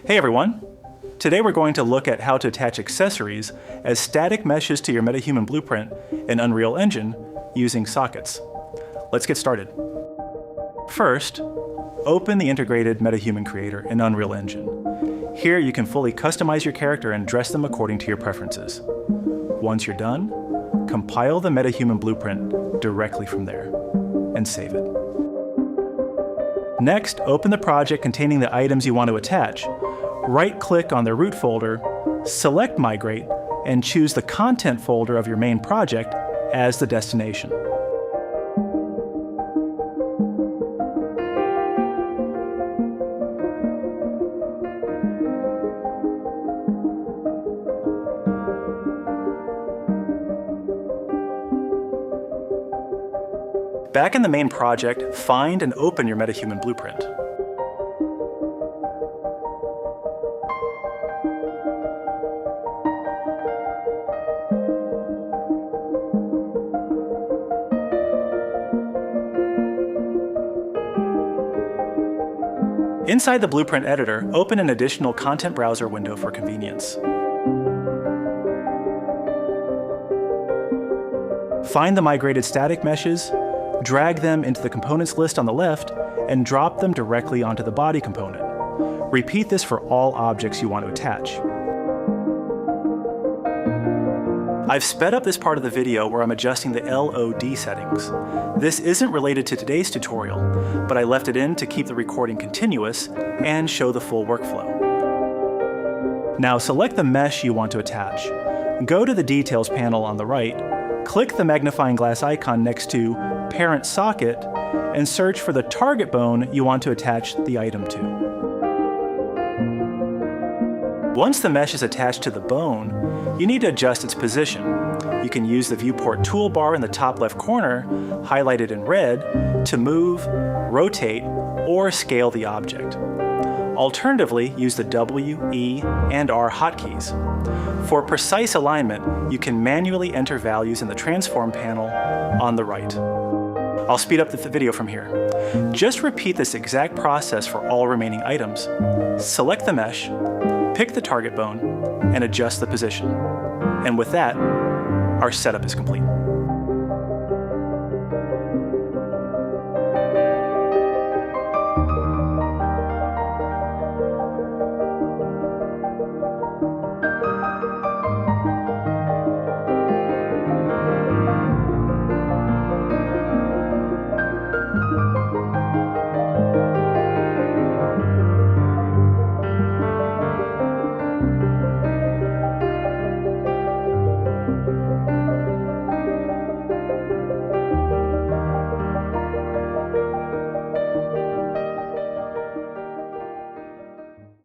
Hey everyone! Today we're going to look at how to attach accessories as static meshes to your MetaHuman Blueprint in Unreal Engine using sockets. Let's get started. First, open the integrated MetaHuman Creator in Unreal Engine. Here you can fully customize your character and dress them according to your preferences. Once you're done, compile the MetaHuman Blueprint directly from there and save it. Next, open the project containing the items you want to attach. Right-click on the root folder, select Migrate, and choose the content folder of your main project as the destination. Back in the main project, find and open your MetaHuman Blueprint. Inside the Blueprint editor, open an additional content browser window for convenience. Find the migrated static meshes, drag them into the components list on the left, and drop them directly onto the body component. Repeat this for all objects you want to attach. I've sped up this part of the video where I'm adjusting the LOD settings. This isn't related to today's tutorial, but I left it in to keep the recording continuous and show the full workflow. Now select the mesh you want to attach. Go to the Details panel on the right, click the magnifying glass icon next to Parent Socket, and search for the target bone you want to attach the item to. Once the mesh is attached to the bone, you need to adjust its position. You can use the viewport toolbar in the top left corner, highlighted in red, to move, rotate, or scale the object. Alternatively, use the W, E, and R hotkeys. For precise alignment, you can manually enter values in the Transform panel on the right. I'll speed up the video from here. Just repeat this exact process for all remaining items. Select the mesh, pick the target bone, and adjust the position. And with that, our setup is complete.